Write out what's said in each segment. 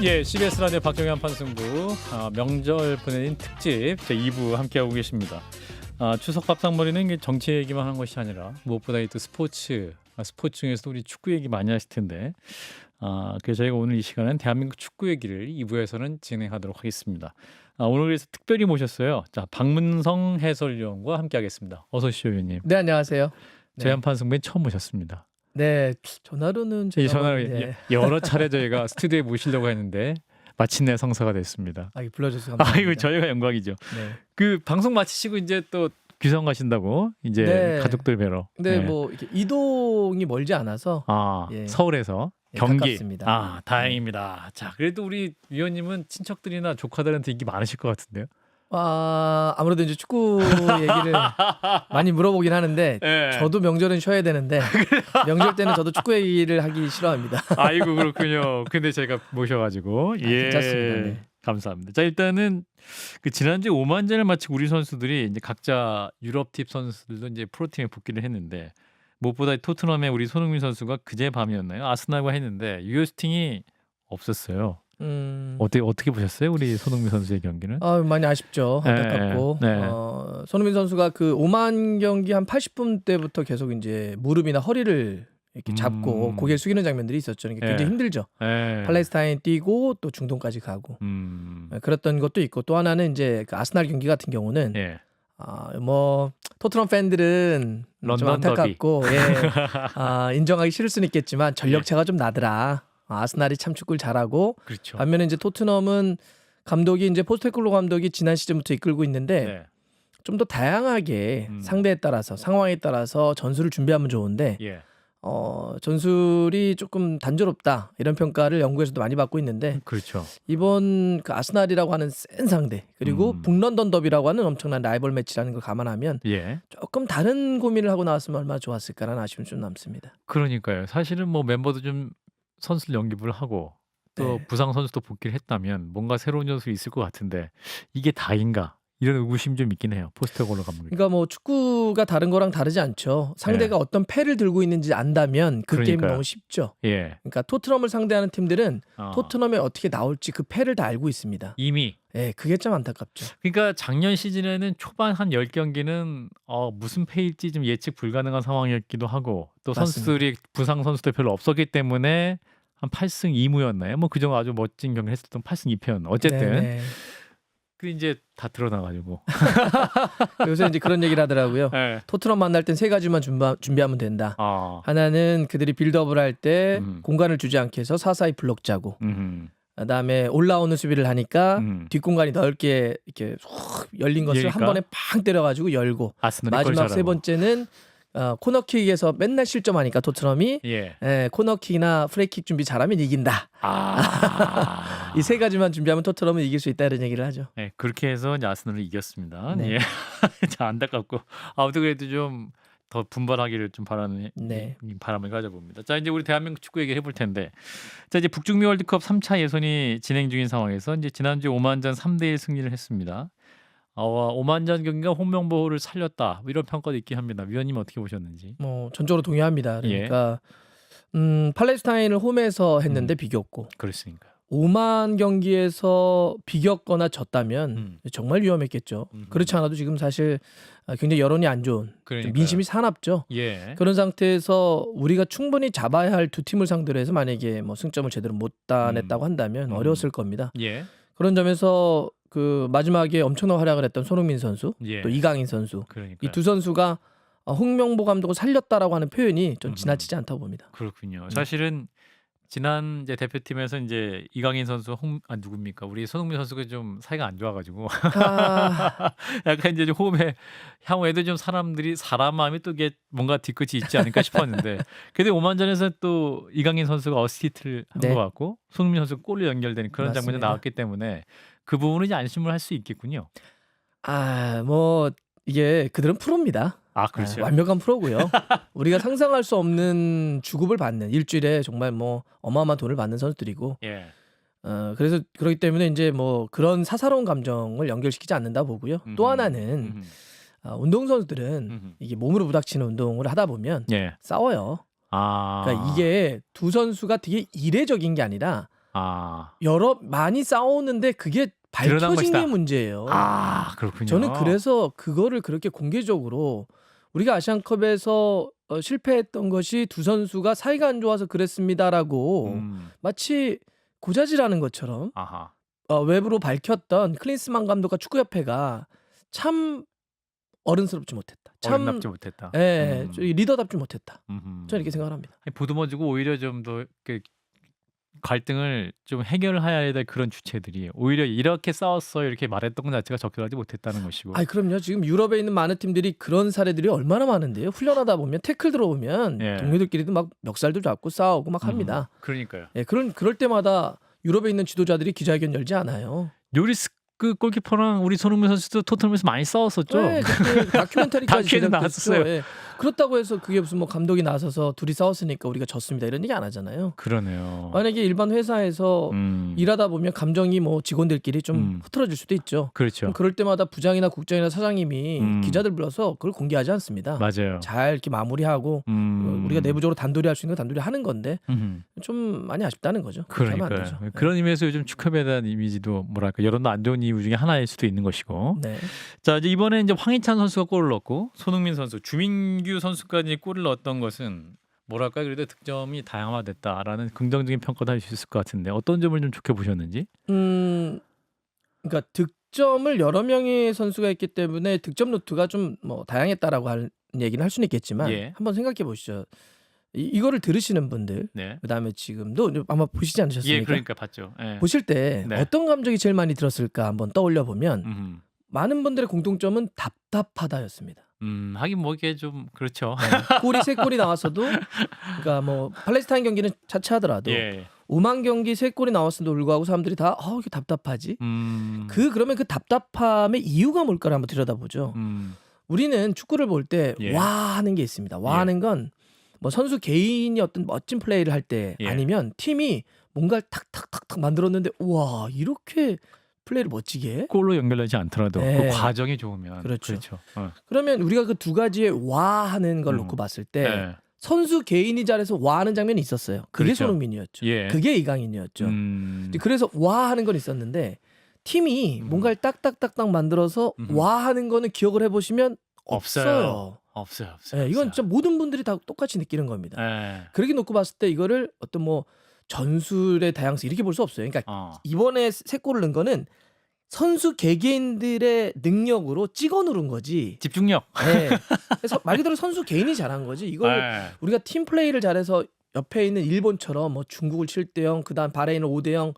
예, CBS 라디오 박정현 판승부 명절 보내는 특집 제 2부 함께하고 계십니다. 추석 밥상머리는 정치 얘기만 하는 것이 아니라 무엇보다 또 스포츠 중에서도 우리 축구 얘기 많이 하실 텐데 그래서 저희가 오늘 이 시간은 대한민국 축구 얘기를 2부에서는 진행하도록 하겠습니다. 오늘 그래서 특별히 모셨어요. 자, 박문성 해설위원과 함께하겠습니다. 어서 오십시오, 위원님. 네, 안녕하세요. 네. 재한 판승부에 처음 모셨습니다. 네, 전화로는 이 제가 전화를 네. 여러 차례 저희가 스튜디오에 모시려고 했는데 마침내 성사가 됐습니다. 불러주셔서 감사합니다. 아이고, 저희가 영광이죠. 네. 그 방송 마치시고 이제 또 귀성 가신다고 이제 네. 가족들 뵈러. 근데 네. 뭐 이렇게 이동이 멀지 않아서 예. 서울에서 예, 경기. 가깝습니다. 다행입니다. 자, 그래도 우리 위원님은 친척들이나 조카들한테 인기 많으실 것 같은데요. 아무래도 이제 축구 얘기를 많이 물어보긴 하는데 네. 저도 명절은 쉬어야 되는데 명절 때는 저도 축구 얘기를 하기 싫어합니다. 아이고, 그렇군요. 근데 제가 모셔가지고 괜찮습니다. 네. 감사합니다. 자, 일단은 그 지난주 오만전을 마치고 우리 선수들이 이제 각자 유럽 팀 선수들도 이제 프로팀에 복귀를 했는데 무엇보다 토트넘의 우리 손흥민 선수가 그제 밤이었나요? 아스날과 했는데 유효스팅이 없었어요. 어떻게 보셨어요? 우리 손흥민 선수의 경기는? 많이 아쉽죠. 안타깝고 네. 손흥민 선수가 그 오만 경기 한 80분 때부터 계속 이제 무릎이나 허리를 이렇게 잡고 고개를 숙이는 장면들이 있었죠. 그러니까 굉장히 힘들죠. 팔레스타인 뛰고 또 중동까지 가고 그랬던 것도 있고 또 하나는 이제 그 아스날 경기 같은 경우는 뭐 토트넘 팬들은 좀 런던 안타깝고 인정하기 싫을 수는 있겠지만 전력차가 좀 나더라. 아스날이 참 축구를 잘하고 그렇죠. 반면에 이제 토트넘은 감독이 이제 포스테클로 감독이 지난 시즌부터 이끌고 있는데 좀 더 다양하게 상대에 따라서 상황에 따라서 전술을 준비하면 좋은데 전술이 조금 단조롭다 이런 평가를 영국에서도 많이 받고 있는데 그렇죠. 이번 그 아스날이라고 하는 센 상대 그리고 북런던 더비라고 하는 엄청난 라이벌 매치라는 걸 감안하면 조금 다른 고민을 하고 나왔으면 얼마나 좋았을까라는 아쉬움이 좀 남습니다. 그러니까요. 사실은 뭐 멤버도 좀 선수를 영입을 하고 또 부상 선수도 복귀를 했다면 뭔가 새로운 요소가 있을 것 같은데 이게 다인가? 이런 의구심이 좀 있긴 해요. 포스테코글로 감독이. 그러니까 뭐 축구가 다른 거랑 다르지 않죠. 상대가 어떤 패를 들고 있는지 안다면 그 게임은 너무 쉽죠. 그러니까 토트넘을 상대하는 팀들은 토트넘에 어떻게 나올지 그 패를 다 알고 있습니다. 이미. 그게 좀 안타깝죠. 그러니까 작년 시즌에는 초반 한 10경기는 무슨 패일지 좀 예측 불가능한 상황이었기도 하고 또 선수들이 부상 선수도 별로 없었기 때문에 한 8승 2무였나요? 뭐 그 정도 아주 멋진 경기를 했었던 8승 2패였나. 어쨌든 그 이제 다 드러나가지고 요새 이제 그런 얘기를 하더라고요. 토트넘 만날 땐 세 가지만 준비하면 된다. 하나는 그들이 빌드업을 할 때 공간을 주지 않게 해서 사사이 블록 짜고 그다음에 올라오는 수비를 하니까 뒷공간이 넓게 이렇게 열린 것을 한 번에 팡 때려가지고 열고 마지막 세 번째는 코너킥에서 맨날 실점하니까 토트넘이 코너킥이나 프리킥 준비 잘하면 이긴다. 이 세 가지만 준비하면 토트넘은 이길 수 있다 이런 얘기를 하죠. 그렇게 해서 이제 아스날을 이겼습니다. 자, 안타깝고 아무튼 그래도 좀 더 분발하기를 좀 바라는 바람을 가져봅니다. 자, 이제 우리 대한민국 축구 얘기를 해볼 텐데, 자, 이제 북중미 월드컵 3차 예선이 진행 중인 상황에서 이제 지난주 오만전 3대1 승리를 했습니다. 오만전 경기가 홍명보를 살렸다 이런 평가도 있긴 합니다. 위원님 어떻게 보셨는지? 뭐 전적으로 동의합니다. 그러니까 팔레스타인을 홈에서 했는데 비겼고, 그렇으니까. 오만 경기에서 비겼거나 졌다면 정말 위험했겠죠. 그렇지 않아도 지금 사실 굉장히 여론이 안 좋은 좀 민심이 사납죠. 그런 상태에서 우리가 충분히 잡아야 할 두 팀을 상대로 해서 만약에 뭐 승점을 제대로 못 따냈다고 한다면 어려웠을 겁니다. 그런 점에서 그 마지막에 엄청난 활약을 했던 손흥민 선수 또 이강인 선수 이 두 선수가 홍명보 감독을 살렸다라고 하는 표현이 좀 지나치지 않다고 봅니다. 그렇군요. 사실은 지난 이제 대표팀에서 이제 이강인 선수 누굽니까? 우리 손흥민 선수가 좀 사이가 안 좋아가지고 약간 이제 호흡에 향후에도 좀 사람 마음이 또 이게 뭔가 뒤끝이 있지 않을까 싶었는데 그래도 오만전에서 또 이강인 선수가 어시스트를 한 것 같고 손흥민 선수 골로 연결되는 그런 장면이 나왔기 때문에 그 부분은 이제 안심을 할 수 있겠군요. 뭐 이게 그들은 프로입니다. 그렇죠. 완벽한 프로고요. 우리가 상상할 수 없는 주급을 받는 일주일에 정말 뭐 어마어마한 돈을 받는 선수들이고 그래서 그렇기 때문에 이제 뭐 그런 사사로운 감정을 연결시키지 않는다 보고요. 또 하나는 운동 선수들은 이게 몸으로 부닥치는 운동을 하다 보면 싸워요. 그러니까 이게 두 선수가 되게 이례적인 게 아니라 많이 싸우는데 그게 밝혀진 게 문제예요. 그렇군요. 저는 그래서 그거를 그렇게 공개적으로 우리가 아시안컵에서 실패했던 것이 두 선수가 사이가 안 좋아서 그랬습니다라고 마치 고자질하는 것처럼 외부로 밝혔던 클린스만 감독과 축구협회가 참 어른스럽지 못했다. 참 어른답지 못했다. 예, 리더답지 못했다. 저는 이렇게 생각을 합니다. 보듬어주고 오히려 좀 더 갈등을 좀 해결해야 될 그런 주체들이 오히려 이렇게 싸웠어 이렇게 말했던 것 자체가 적절하지 못했다는 것이고. 그럼요. 지금 유럽에 있는 많은 팀들이 그런 사례들이 얼마나 많은데요. 훈련하다 보면 태클 들어오면 동료들끼리도 막 멱살도 잡고 싸우고 막 합니다. 그러니까요. 그럴 때마다 유럽에 있는 지도자들이 기자회견 열지 않아요. 요리스 그 골키퍼랑 우리 손흥민 선수도 토트넘에서 많이 싸웠었죠. 네, 다큐멘터리까지 다큐에도 나왔었어요. 그렇다고 해서 그게 무슨 뭐 감독이 나서서 둘이 싸웠으니까 우리가 졌습니다 이런 얘기 안 하잖아요. 그러네요. 만약에 일반 회사에서 일하다 보면 감정이 뭐 직원들끼리 좀 흐트러질 수도 있죠. 그렇죠. 그럴 때마다 부장이나 국장이나 사장님이 기자들 불러서 그걸 공개하지 않습니다. 맞아요. 잘 이렇게 마무리하고 우리가 내부적으로 단도리 할 수 있는 건 단도리 하는 건데 좀 많이 아쉽다는 거죠. 그러니까요. 그런 의미에서 요즘 축협에 대한 이미지도 뭐랄까 여론도 안 좋은 이유 중에 하나일 수도 있는 것이고. 네. 자, 이제 이번에 이제 황희찬 선수가 골을 넣고 손흥민 선수, 주민규 선수까지 골을 넣었던 것은 뭐랄까 그래도 득점이 다양화됐다라는 긍정적인 평가도 할 수 있을 것 같은데 어떤 점을 좀 좋게 보셨는지? 그러니까 득점을 여러 명의 선수가 했기 때문에 득점 루트가 좀 뭐 다양했다라고 할 얘기는 할 수는 있겠지만 한번 생각해 보시죠. 이거를 들으시는 분들, 그다음에 지금도 아마 보시지 않으셨습니까? 그러니까 봤죠. 보실 때 어떤 감정이 제일 많이 들었을까 한번 떠올려 보면 많은 분들의 공통점은 답답하다였습니다. 하긴 뭐 이게 좀 그렇죠. 골이 3골이 나왔어도 그러니까 뭐 팔레스타인 경기는 차치하더라도 오만 경기 3골이 나왔음에도 불구하고 사람들이 다 이게 답답하지. 그러면 그 답답함의 이유가 뭘까를 한번 들여다보죠. 우리는 축구를 볼 때 와 하는 게 있습니다. 와 하는 건 뭐 선수 개인이 어떤 멋진 플레이를 할 때 아니면 팀이 뭔가를 탁탁탁탁 만들었는데 우와 이렇게 플레이를 멋지게 해? 골로 연결되지 않더라도 그 과정이 좋으면 그렇죠. 그러면 우리가 그 두 가지의 와 하는 걸 놓고 봤을 때 선수 개인이 잘해서 와 하는 장면이 있었어요. 그게 손흥민이었죠. 그게 이강인이었죠. 그래서 와 하는 건 있었는데 팀이 뭔가를 딱딱딱딱 만들어서 와 하는 거는 기억을 해보시면 없어요. 이건 진짜 모든 분들이 다 똑같이 느끼는 겁니다. 그렇게 놓고 봤을 때 이거를 어떤 뭐 전술의 다양성 이렇게 볼 수 없어요. 그러니까 이번에 3골을 넣은 거는 선수 개개인들의 능력으로 찍어 누른 거지. 집중력. 그래서 말 그대로 선수 개인이 잘한 거지. 이걸 우리가 팀 플레이를 잘해서 옆에 있는 일본처럼 뭐 중국을 7대0, 그다음 바레인을 5대0,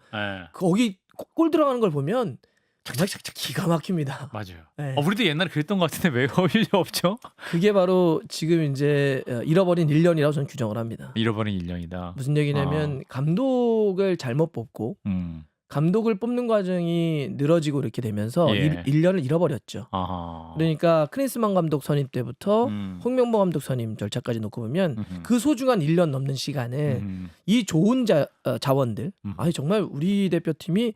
거기 골 들어가는 걸 보면 정말 기가 막힙니다. 맞아요. 우리도 옛날에 그랬던 것 같은데 왜 거의 없죠? 그게 바로 지금 이제 잃어버린 1년이라고 저는 규정을 합니다. 잃어버린 1년이다. 무슨 얘기냐면 감독을 잘못 뽑고 감독을 뽑는 과정이 늘어지고 이렇게 되면서 1년을 잃어버렸죠. 그러니까 클린스만 감독 선임 때부터 홍명보 감독 선임 절차까지 놓고 보면 그 소중한 1년 넘는 시간을 이 좋은 자원들 정말 우리 대표팀이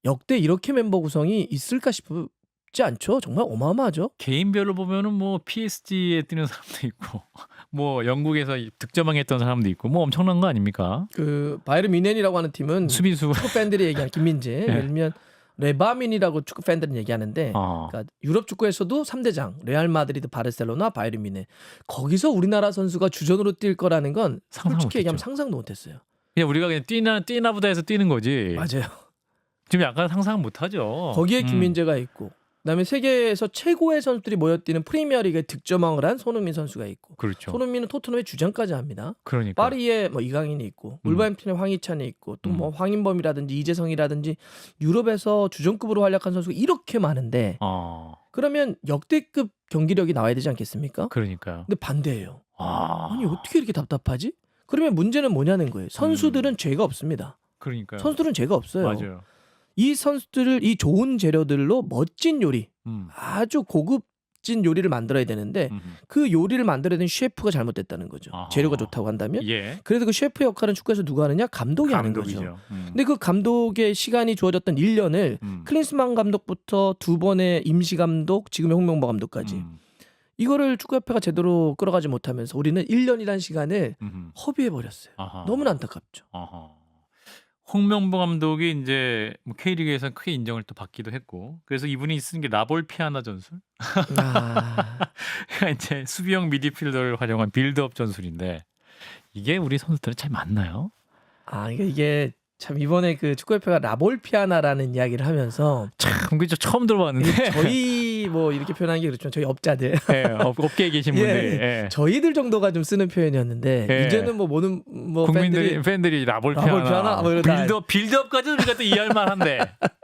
역대 이렇게 멤버 구성이 있을까 싶지 않죠? 정말 어마어마하죠. 개인별로 보면은 뭐 PSG에 뛰는 사람도 있고 뭐 영국에서 득점왕 했던 사람도 있고 뭐 엄청난 거 아닙니까? 그 바이에른 뮌헨이라고 하는 팀은 수비수 축구 팬들이 얘기하는 김민재 예를 들면 레바민이라고 축구 팬들은 얘기하는데 그러니까 유럽 축구에서도 3대장 레알 마드리드, 바르셀로나, 바이에른 뮌헨 거기서 우리나라 선수가 주전으로 뛸 거라는 건 솔직히 얘기하면 상상도 못했어요. 그냥 우리가 그냥 뛰나 보다 해서 뛰는 거지. 맞아요. 지금 약간 상상 못하죠. 거기에 김민재가 있고 그다음에 세계에서 최고의 선수들이 모여뛰는 프리미어리그에 득점왕을 한 손흥민 선수가 있고 손흥민은 토트넘의 주장까지 합니다. 파리에 뭐 이강인이 있고 울버햄튼에 황희찬이 있고 또 뭐 황인범이라든지 이재성이라든지 유럽에서 주전급으로 활약한 선수가 이렇게 많은데 그러면 역대급 경기력이 나와야 되지 않겠습니까? 그러니까요. 근데 반대예요. 아니 어떻게 이렇게 답답하지? 그러면 문제는 뭐냐는 거예요. 선수들은 죄가 없습니다. 그러니까요. 선수들은 죄가 없어요. 맞아요. 이 선수들을 이 좋은 재료들로 멋진 요리, 아주 고급진 요리를 만들어야 되는데 그 요리를 만들어야 되는 셰프가 잘못됐다는 거죠. 재료가 좋다고 한다면. 그래서 그 셰프 역할은 축구에서 누가 하느냐? 감독이 하는 거죠. 근데 그 감독의 시간이 주어졌던 1년을 클린스만 감독부터 2번의 임시 감독, 지금의 홍명보 감독까지 이거를 축구협회가 제대로 끌어가지 못하면서 우리는 1년이라는 시간을 허비해버렸어요. 너무나 안타깝죠. 홍명보 감독이 이제 뭐 K리그에서 크게 인정을 또 받기도 했고, 그래서 이분이 쓰는 게 라볼 피아나 전술. 아. 그러니까 이제 수비형 미드필더를 활용한 빌드업 전술인데 이게 우리 선수들은 잘 맞나요? 이게 참 이번에 그 축구협회가 라볼 피아나라는 이야기를 하면서 참 그죠, 처음 들어봤는데. 저희 뭐 이렇게 표현하는 게 그렇죠. 저희 업자들, 예, 업계에 계신 분들이 예, 저희들 정도가 좀 쓰는 표현이었는데 예. 이제는 뭐 모든 뭐 팬들이 라볼 라볼 피아나, 피아나 뭐 이러다. 빌드업까지 우리가 또 이해할 만한데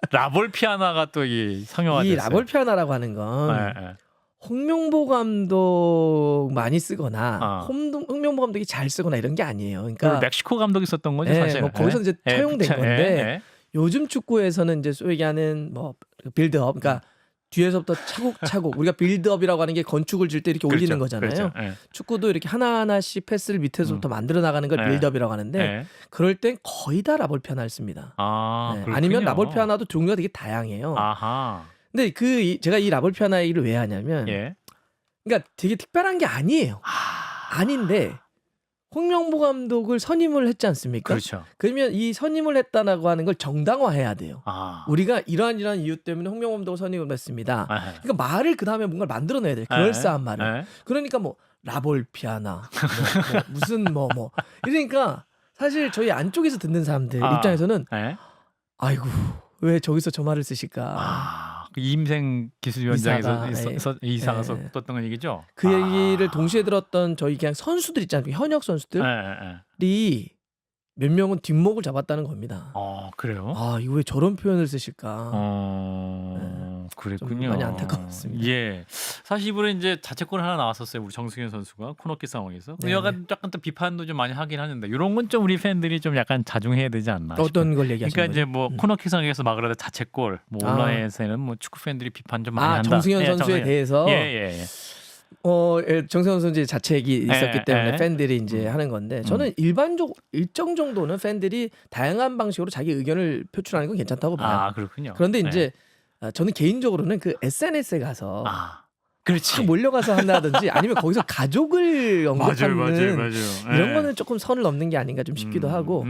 라볼 피아나가 또 이 상용화 이 됐어요. 라볼 피아나라고 하는 건 예. 홍명보 감독 많이 쓰거나 홍명보 감독이 잘 쓰거나 이런 게 아니에요. 그러니까 멕시코 감독이 썼던 거죠, 예, 사실. 뭐 거기서 이제 차용된 건데 예. 요즘 축구에서는 이제 소위 얘기하는 뭐 빌드업, 그러니까 뒤에서부터 차곡차곡 우리가 빌드업이라고 하는 게 건축을 질 때 이렇게 그렇죠, 올리는 거잖아요. 그렇죠. 예. 축구도 이렇게 하나하나씩 패스를 밑에서부터 만들어 나가는 걸 예. 빌드업이라고 하는데 예. 그럴 땐 거의 다 라볼 피아나를 씁니다. 네. 아니면 라볼 피아나도 종류가 되게 다양해요. 아하. 근데 제가 이 라볼 피아나 얘기를 왜 하냐면 예. 그러니까 되게 특별한 게 아니에요. 아닌데 홍명보 감독을 선임을 했지 않습니까? 그렇죠. 그러면 이 선임을 했다라고 하는 걸 정당화해야 돼요. 아. 우리가 이러한 이유 때문에 홍명보 감독을 선임을 했습니다. 아. 그러니까 말을 그 다음에 뭔가를 만들어내야 돼요. 그럴싸한 말을. 그러니까 뭐 라볼 피아나, 뭐 무슨 뭐 이러니까 사실 저희 안쪽에서 듣는 사람들 입장에서는 아이고 왜 저기서 저 말을 쓰실까? 이임생 기술위원장에서 이사가 썼던 얘기죠. 그 얘기를 동시에 들었던 저희 그냥 선수들 있잖아요. 현역 선수들이 몇 명은 뒷목을 잡았다는 겁니다. 그래요? 이거 왜 저런 표현을 쓰실까? 그랬군요. 좀 많이 안타까웠습니다. 예. 사실 이번에 이제 자책골 하나 나왔었어요. 우리 정승현 선수가 코너킥 상황에서. 네. 약간 또 비판도 좀 많이 하긴 하는데 이런 건 좀 우리 팬들이 좀 약간 자중해야 되지 않나 싶어요. 어떤 걸 얘기하시는 그러니까 이제 거죠? 뭐 코너킥 상황에서 막으려다 자책골, 뭐 온라인에서는 뭐 축구 팬들이 비판 좀 많이 한다. 정승현 선수에 대해서 예. 정승현 선수의 자책이 있었기 때문에 예. 팬들이 이제 하는 건데 저는 일정 정도는 팬들이 다양한 방식으로 자기 의견을 표출하는 건 괜찮다고 봐요. 그렇군요. 그런데 이제 저는 개인적으로는 그 SNS에 가서 그렇지. 몰려가서 한다든지 아니면 거기서 가족을 언급하는 맞아요. 이런 거는 조금 선을 넘는 게 아닌가 좀 싶기도 하고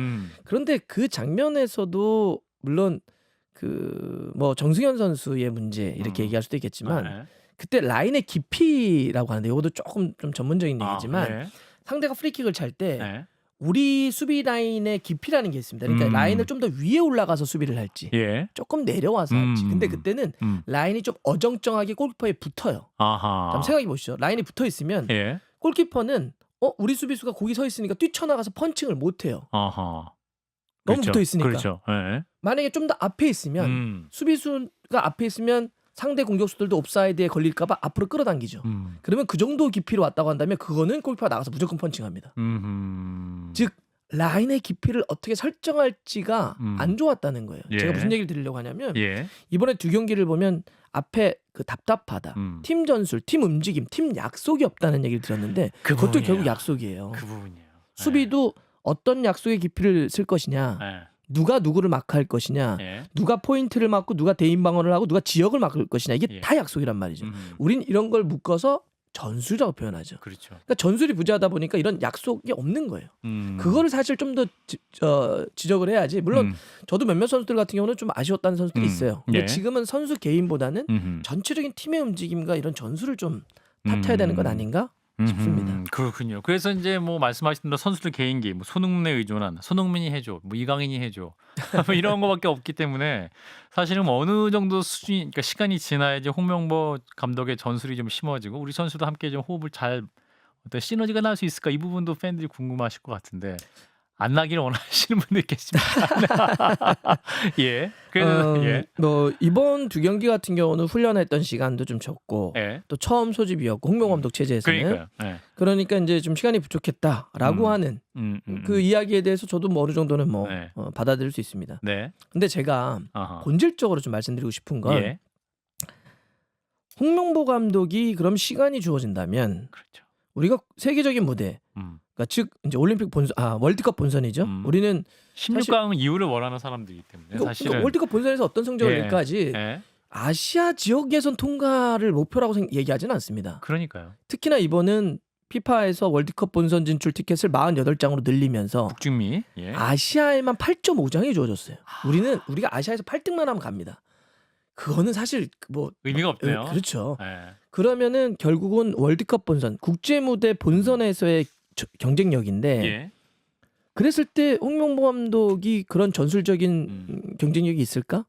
그런데 그 장면에서도 물론 그 뭐 정승현 선수의 문제 이렇게 얘기할 수도 있겠지만 그때 라인의 깊이라고 하는데 이것도 조금 좀 전문적인 얘기지만 상대가 프리킥을 찰 때 우리 수비 라인의 깊이라는 게 있습니다. 그러니까 라인을 좀 더 위에 올라가서 수비를 할지 조금 내려와서 할지. 근데 그때는 라인이 좀 어정쩡하게 골키퍼에 붙어요. 한번 생각해 보시죠. 라인이 붙어 있으면 골키퍼는 우리 수비수가 거기 서 있으니까 뛰쳐나가서 펀칭을 못 해요. 너무 그렇죠. 붙어 있으니까. 그렇죠. 만약에 좀 더 앞에 있으면 수비수가 앞에 있으면 상대 공격수들도 옵사이드에 걸릴까봐 앞으로 끌어당기죠. 그러면 그 정도 깊이로 왔다고 한다면 그거는 골키퍼가 나가서 무조건 펀칭합니다. 즉 라인의 깊이를 어떻게 설정할지가 안 좋았다는 거예요. 제가 무슨 얘기를 드리려고 하냐면 이번에 두 경기를 보면 앞에 그 답답하다, 팀 전술, 팀 움직임, 팀 약속이 없다는 얘기를 드렸는데 그것도 결국 약속이에요. 그 부분이에요. 수비도 어떤 약속의 깊이를 쓸 것이냐, 누가 누구를 마크할 것이냐, 누가 포인트를 막고 누가 대인 방어를 하고 누가 지역을 막을 것이냐, 이게 다 약속이란 말이죠. 우린 이런 걸 묶어서 전술이라고 표현하죠. 그렇죠. 그러니까 전술이 부재하다 보니까 이런 약속이 없는 거예요. 그거를 사실 좀 더 지적을 해야지. 물론 저도 몇몇 선수들 같은 경우는 좀 아쉬웠다는 선수들이 있어요. 근데 지금은 선수 개인보다는 전체적인 팀의 움직임과 이런 전술을 좀 탓해야 되는 것 아닌가 싶습니다. 그렇군요. 그래서 이제 뭐 말씀하신 대로 선수들 개인기, 뭐 손흥민에 의존한 손흥민이 해줘, 뭐 이강인이 해줘, 뭐 이런 거밖에 없기 때문에 사실은 뭐 어느 정도 수준이, 그러니까 시간이 지나야지 홍명보 감독의 전술이 좀 심어지고 우리 선수도 함께 좀 호흡을 잘 어떤 시너지가 날 수 있을까, 이 부분도 팬들이 궁금하실 것 같은데 안 나기를 원하시는 분도 있겠지만 그래서 뭐 이번 두 경기 같은 경우는 훈련했던 시간도 좀 적고 또 처음 소집이었고 홍명보 감독 체제에서는 그러니까 이제 좀 시간이 부족했다라고 하는 그 이야기에 대해서 저도 뭐 어느 정도는 뭐 받아들일 수 있습니다. 근데 제가 본질적으로 좀 말씀드리고 싶은 건 홍명보 감독이 그럼 시간이 주어진다면 우리가 세계적인 무대, 그러니까 즉 이제 올림픽 월드컵 본선이죠. 우리는 16강 이후를 원하는 사람들이기 때문에 사실은 그러니까 월드컵 본선에서 어떤 성적을 낼까지 아시아 지역 예선 통과를 목표라고 얘기하지는 않습니다. 그러니까요. 특히나 이번은 피파에서 월드컵 본선 진출 티켓을 48장으로 늘리면서 북중미 예. 아시아에만 8.5장이 주어졌어요. 우리가 아시아에서 8등만 하면 갑니다. 그거는 사실 뭐 의미가 없네요. 그렇죠. 예. 그러면은 결국은 월드컵 본선, 국제 무대 본선에서의 경쟁력인데 예. 그랬을 때 홍명보 감독이 그런 전술적인 경쟁력이 있을까?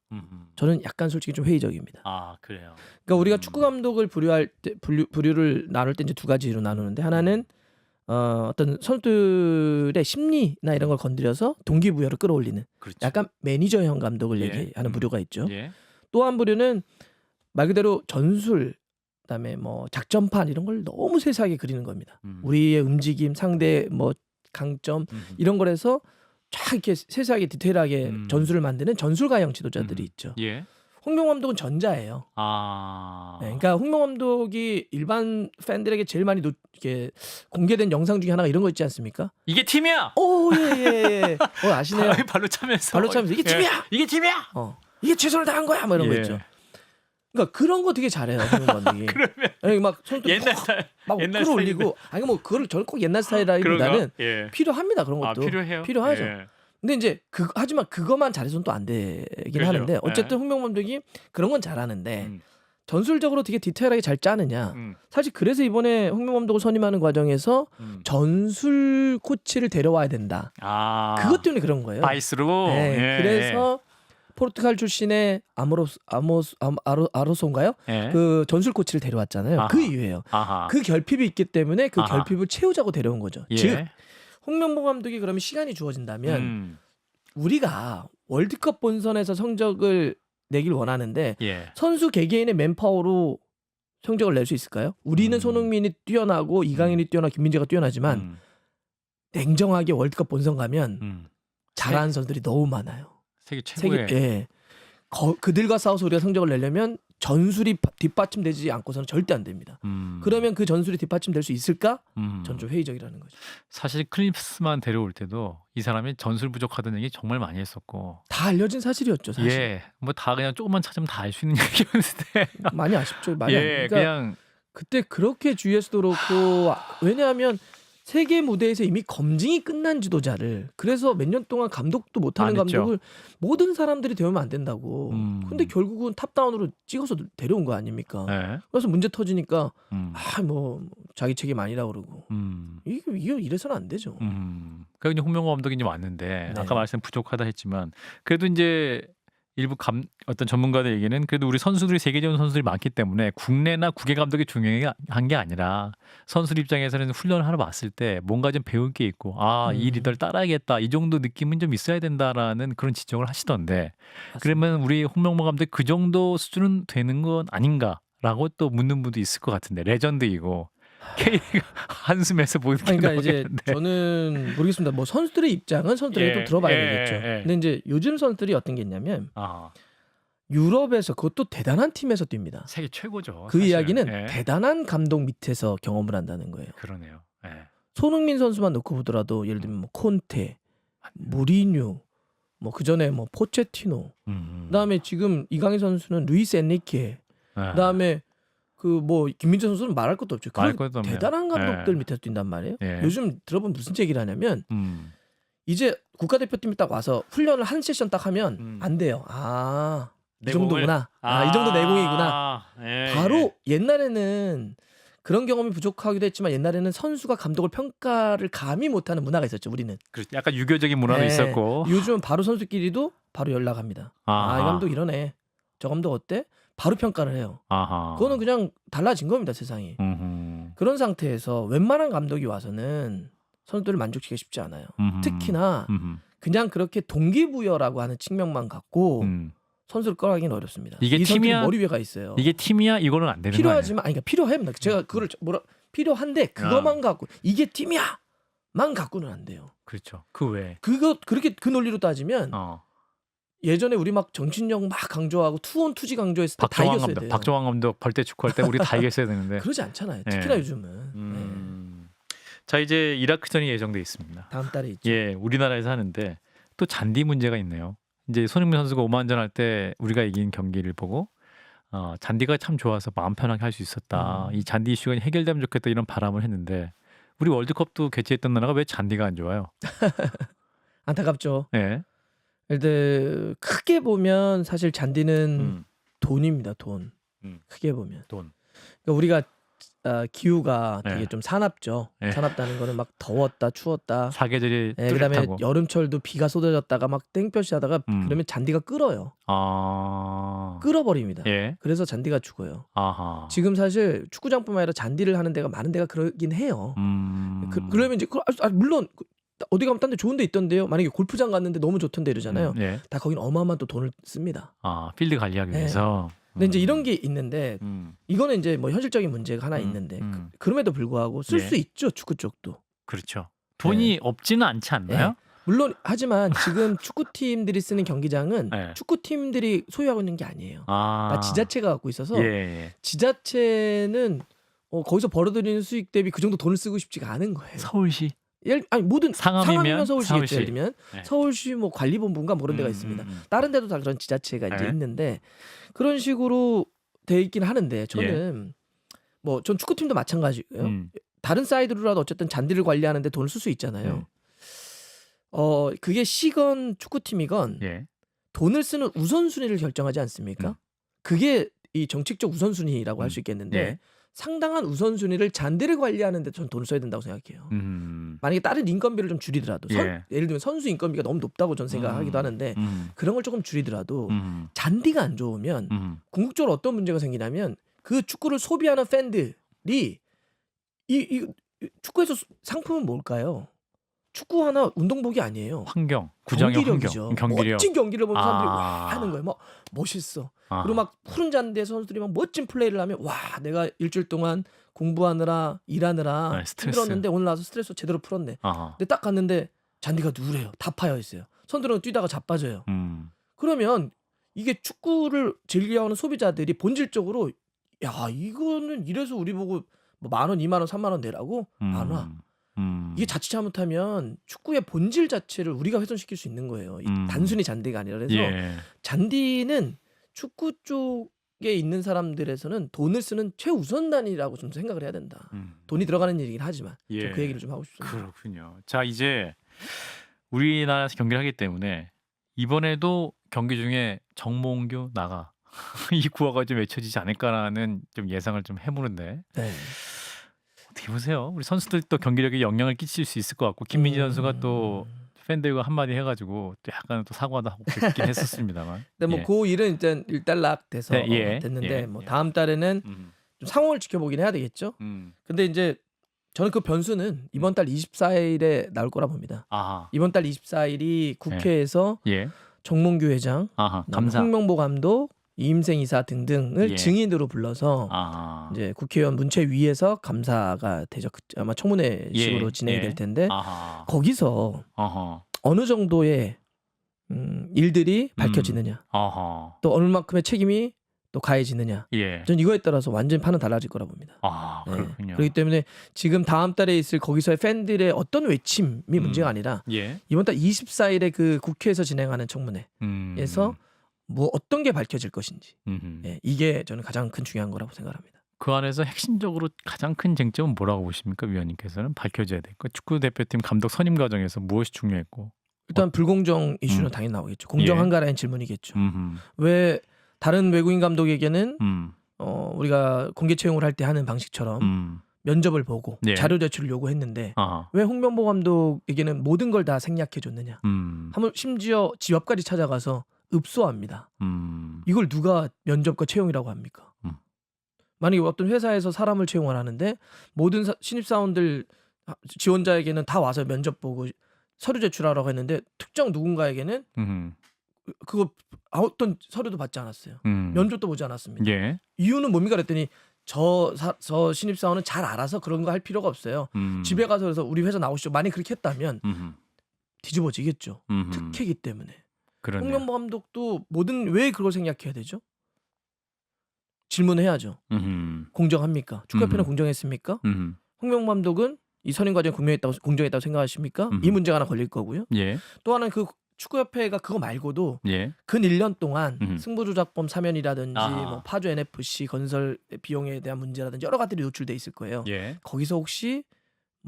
저는 약간 솔직히 좀 회의적입니다. 아 그래요. 그러니까 우리가 축구 감독을 분류를 나눌 때 이제 두 가지로 나누는데 하나는 어떤 선수들의 심리나 이런 걸 건드려서 동기부여를 끌어올리는 그렇죠. 약간 매니저형 감독을 예. 얘기하는 부류가 있죠. 예. 또 한 부류는 말 그대로 전술, 그다음에 뭐 작전판 이런 걸 너무 세세하게 그리는 겁니다. 우리의 움직임, 상대 뭐 강점 이런 걸 해서 쫙 이렇게 세세하게 디테일하게 전술을 만드는 전술가형 지도자들이 있죠. 예. 홍명보 감독은 전자예요. 아. 네, 그러니까 홍명보 감독이 일반 팬들에게 제일 많이 이렇게 공개된 영상 중에 하나가 이런 거 있지 않습니까? 이게 팀이야. 오, 예. 아시네요. 발로 차면서. 이게 팀이야. 이게 팀이야. 이게 최선을 다한 거야. 뭐 이런 거 있죠. 그러니까 그런 거 되게 잘해요, 홍명보 감독이. 그러면 막 손도 옛날 스타일, 막 옛날 끌어올리고 아니 뭐 그걸 저는 꼭 옛날 스타일이라기보다는 예. 필요합니다, 그런 것도. 필요해요. 필요하죠. 예. 근데 이제 하지만 그것만 잘해서는 또 안 되긴 그렇죠. 하는데 어쨌든 예. 홍명보 감독이 그런 건 잘하는데 전술적으로 되게 디테일하게 잘 짜느냐. 사실 그래서 이번에 홍명보 감독을 선임하는 과정에서 전술 코치를 데려와야 된다. 그것 때문에 그런 거예요. 바이스로. 네, 예. 그래서 포르투갈 출신의 아로소인가요? 예. 그 전술 코치를 데려왔잖아요. 아하. 그 이유예요. 아하. 그 결핍이 있기 때문에 그 아하. 결핍을 채우자고 데려온 거죠. 예. 즉 홍명보 감독이 그러면 시간이 주어진다면 우리가 월드컵 본선에서 성적을 내길 원하는데 예. 선수 개개인의 맨파워로 성적을 낼 수 있을까요? 우리는 손흥민이 뛰어나고 이강인이 뛰어나 김민재가 뛰어나지만 냉정하게 월드컵 본선 가면 잘하는 선수들이 너무 많아요. 세계 최고의. 예. 그들과 싸워서 우리가 성적을 내려면 전술이 뒷받침되지 않고서는 절대 안 됩니다. 그러면 그 전술이 뒷받침될 수 있을까? 전 좀 회의적이라는 거죠. 사실 클립스만 데려올 때도 이 사람이 전술 부족하다는 얘기 정말 많이 했었고 다 알려진 사실이었죠, 사실. 예, 뭐 다 그냥 조금만 찾으면 다 알 수 있는 얘기였는데 많이 아쉽죠. 많이 예, 그러니까 그냥 그때 그렇게 주위에서도 그렇고 왜냐하면 세계 무대에서 이미 검증이 끝난 지도자를 그래서 몇 년 동안 감독도 못하는 안 했죠. 감독을 모든 사람들이 데우면 안 된다고. 근데 결국은 탑다운으로 찍어서 데려온 거 아닙니까? 예. 그래서 문제 터지니까 뭐 자기 책임 아니라고 그러고 이게 이래서는 안 되죠. 그러니까 이제 홍명보 감독이 이제 왔는데 네. 아까 말씀 부족하다 했지만 그래도 이제 일부 어떤 전문가들 얘기는 그래도 우리 선수들이 세계적인 선수들이 많기 때문에 국내나 국외 감독이 중요한 게 아니라 선수들 입장에서는 훈련을 하러 왔을 때 뭔가 좀 배울 게 있고 이 리더를 따라야겠다 이 정도 느낌은 좀 있어야 된다라는 그런 지적을 하시던데 맞습니다. 그러면 우리 홍명보 감독이 그 정도 수준은 되는 건 아닌가라고 또 묻는 분도 있을 것 같은데 레전드이고 K가 한숨에서 보는 게 그러니까 이제 나오겠는데. 저는 모르겠습니다. 뭐 선수들의 입장은 선수들에게 또 들어봐야 되겠죠. 예. 근데 이제 요즘 선수들이 어떤 게 있냐면 유럽에서 그것도 대단한 팀에서 뜁니다. 세계 최고죠. 그 사실. 이야기는 예. 대단한 감독 밑에서 경험을 한다는 거예요. 그러네요. 예. 손흥민 선수만 놓고 보더라도 예를 들면 뭐 콘테, 무리뉴, 뭐 그 전에 뭐 포체티노, 그다음에 지금 이강인 선수는 루이스 엔리케, 그다음에 그 뭐 김민재 선수는 말할 것도 없죠. 말할 그 것도 없네요. 대단한 감독들 예. 밑에서 뛴단 말이에요. 예. 요즘 들어보면 무슨 얘기를 하냐면 이제 국가대표팀이 딱 와서 훈련을 한 세션 딱 하면 안 돼요. 이 정도구나. 이 정도 내공이구나. 예. 바로 옛날에는 그런 경험이 부족하기도 했지만 옛날에는 선수가 감독을 평가를 감히 못하는 문화가 있었죠. 우리는. 그렇죠. 약간 유교적인 문화도 네. 있었고. 요즘은 바로 선수끼리도 바로 연락합니다. 이 감독 이러네. 저 감독 어때? 바로 평가를 해요. 그거는 그냥 달라진 겁니다, 세상이. 그런 상태에서 웬만한 감독이 와서는 선수들을 만족시키기 쉽지 않아요. 특히나 그냥 그렇게 동기부여라고 하는 측면만 갖고 선수를 끌어가기는 어렵습니다. 이게 이 선수들이 팀이야? 머리 위에가 있어요. 이게 팀이야? 이거는 안 되는 필요하지만 그러니까 필요합니다. 제가 그거를 필요한데 그것만 갖고 이게 팀이야만 갖고는 안 돼요. 그렇죠. 그 외에. 그렇게 그 논리로 따지면 예전에 우리 막 정신력 막 강조하고 투온 투지 강조했을 때 다 이겼어야 돼요. 박정환 감독 벌떼 축구할 때 우리 다 이겼어야 되는데. 그러지 않잖아요. 네. 특히나 요즘은. 자 이제 이라크전이 예정돼 있습니다. 다음 달에 있죠. 예, 우리나라에서 하는데 또 잔디 문제가 있네요. 이제 손흥민 선수가 오만전 할 때 우리가 이긴 경기를 보고 잔디가 참 좋아서 마음 편하게 할 수 있었다. 이 잔디 이슈가 해결되면 좋겠다 이런 바람을 했는데 우리 월드컵도 개최했던 나라가 왜 잔디가 안 좋아요? 안타깝죠. 예. 근데 크게 보면 사실 잔디는 돈입니다. 돈. 크게 보면. 돈. 그러니까 우리가 기후가 예. 되게 좀 사납죠. 예. 사납다는 거는 막 더웠다 추웠다. 사계절이 예, 그다음에 뚜렷하고. 여름철도 비가 쏟아졌다가 막 땡볕이 하다가 그러면 잔디가 끓어요. 끓어버립니다. 예. 그래서 잔디가 죽어요. 아하. 지금 사실 축구장뿐만 아니라 잔디를 하는 데가 많은 데가 그러긴 해요. 그러면 이제 물론 어디 가면 딴 데 좋은 데 있던데요. 만약에 골프장 갔는데 너무 좋던데 이러잖아요. 예. 다 거긴 어마어마한 또 돈을 씁니다. 필드 관리하기 예. 위해서. 근데 이제 이런 게 있는데 이거는 이제 뭐 현실적인 문제가 하나 있는데 그럼에도 불구하고 쓸 수 있죠. 축구 쪽도. 그렇죠. 돈이 없지는 않지 않나요? 물론 하지만 지금 축구팀들이 쓰는 경기장은 예. 축구팀들이 소유하고 있는 게 아니에요. 다 지자체가 갖고 있어서 예. 지자체는 거기서 벌어들이는 수익 대비 그 정도 돈을 쓰고 싶지가 않은 거예요. 서울시? 아니 모든 상암이면 서울시겠죠. 예를 들면 네. 서울시 뭐 관리본부인가 뭐 그런 데가 있습니다. 다른 데도 다 그런 지자체가 이제 있는데 그런 식으로 돼 있긴 하는데 저는 뭐 전 축구팀도 마찬가지고요. 다른 사이드로라도 어쨌든 잔디를 관리하는데 돈을 쓸 수 있잖아요. 그게 시건 축구팀이건 돈을 쓰는 우선순위를 결정하지 않습니까? 그게 이 정책적 우선순위라고 할 수 있겠는데 상당한 우선순위를 잔디를 관리하는 데 전 돈을 써야 된다고 생각해요. 만약에 다른 인건비를 좀 줄이더라도 예를 들면 선수 인건비가 너무 높다고 저는 생각하기도 하는데 그런 걸 조금 줄이더라도 잔디가 안 좋으면 궁극적으로 어떤 문제가 생기냐면 그 축구를 소비하는 팬들이 이 축구에서 상품은 뭘까요? 축구 하나 운동복이 아니에요. 환경, 구장의 경기력이죠. 경기력. 멋진 경기를 보면 사람들이 와 하는 거예요. 막 멋있어. 그리고 막 푸른 잔디에 선수들이 막 멋진 플레이를 하면 와 내가 일주일 동안 공부하느라 일하느라 힘들었는데 오늘 나와서 스트레스 제대로 풀었네. 근데 딱 갔는데 잔디가 누래요. 다 파여 있어요. 선수들은 뛰다가 자빠져요. 그러면 이게 축구를 즐겨하는 소비자들이 본질적으로 야 이거는 이래서 우리 보고 뭐 10,000원, 20,000원, 30,000원 내라고 안 와. 이게 자칫 잘못하면 축구의 본질 자체를 우리가 훼손시킬 수 있는 거예요. 단순히 잔디가 아니라. 그래서 잔디는 축구 쪽에 있는 사람들에서는 돈을 쓰는 최우선 단위라고 좀 생각을 해야 된다. 돈이 들어가는 일이긴 하지만 좀 그 얘기를 좀 하고 싶습니다. 그렇군요. 자 이제 우리나라에서 경기를 하기 때문에 이번에도 경기 중에 정몽규 나가 이 구호가 좀 외쳐지지 않을까라는 좀 예상을 좀 해보는데 어떻게 보세요? 우리 선수들 또 경기력에 영향을 끼칠 수 있을 것 같고 김민지 선수가 또 팬들과 한마디 해가지고 또 약간 또 사과도 하고 그랬긴 했었습니다만. 근데 뭐 그 일은 일단 일단락 돼서 됐는데 뭐 다음 달에는 좀 상황을 지켜보긴 해야 되겠죠. 근데 이제 저는 그 변수는 이번 달 24일에 나올 거라 봅니다. 이번 달 24일이 국회에서 정몽규 회장, 감사. 홍명보 감독, 이임생 이사 등등을 증인으로 불러서 이제 국회의원 문체위에서 감사가 되죠. 아마 청문회식으로 진행이 될 텐데 거기서 어느 정도의 일들이 밝혀지느냐, 또 어느 만큼의 책임이 또 가해지느냐, 전 이거에 따라서 완전 판은 달라질 거라 봅니다. 그렇군요. 그렇기 때문에 지금 다음 달에 있을 거기서의 팬들의 어떤 외침이 문제가 아니라 이번 달 24일에 그 국회에서 진행하는 청문회에서 뭐 어떤 게 밝혀질 것인지 이게 저는 가장 큰 중요한 거라고 생각합니다. 그 안에서 핵심적으로 가장 큰 쟁점은 뭐라고 보십니까? 위원님께서는 밝혀져야 될 것. 축구 대표팀 감독 선임 과정에서 무엇이 중요했고? 일단 불공정 이슈는 당연히 나오겠죠. 공정한가라는 질문이겠죠. 왜 다른 외국인 감독에게는 우리가 공개 채용을 할 때 하는 방식처럼 면접을 보고 자료 제출을 요구했는데 왜 홍명보 감독에게는 모든 걸 다 생략해 줬느냐. 한번 심지어 집 앞까지 찾아가서 읍소합니다. 이걸 누가 면접과 채용이라고 합니까? 만약에 어떤 회사에서 사람을 채용을 하는데 모든 신입사원들 지원자에게는 다 와서 면접 보고 서류 제출하라고 했는데 특정 누군가에게는 그거 어떤 서류도 받지 않았어요. 면접도 보지 않았습니다. 이유는 뭡니까 그랬더니 저 신입사원은 잘 알아서 그런 거 할 필요가 없어요. 집에 가서 그래서 우리 회사 나오시죠. 만약 그렇게 했다면 뒤집어지겠죠. 특혜이기 때문에. 홍명보 감독도 왜 그걸 생략해야 되죠? 질문해야죠. 공정합니까? 축구협회는 공정했습니까? 홍명보 감독은 이 선임 과정이 공정했다고 생각하십니까? 이 문제가 하나 걸릴 거고요. 또 하나는 그 축구협회가 그거 말고도 근 1년 동안 승부조작범 사면이라든지 뭐 파주 NFC 건설 비용에 대한 문제라든지 여러 가지들이 노출돼 있을 거예요. 거기서 혹시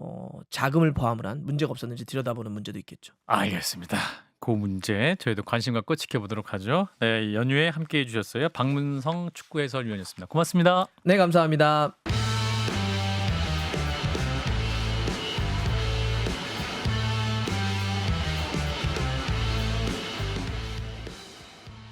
뭐 자금을 포함을 한 문제가 없었는지 들여다보는 문제도 있겠죠. 알겠습니다. 그 문제 저희도 관심 갖고 지켜보도록 하죠. 네, 연휴에 함께해 주셨어요. 박문성 축구 해설위원이었습니다. 고맙습니다. 네, 감사합니다.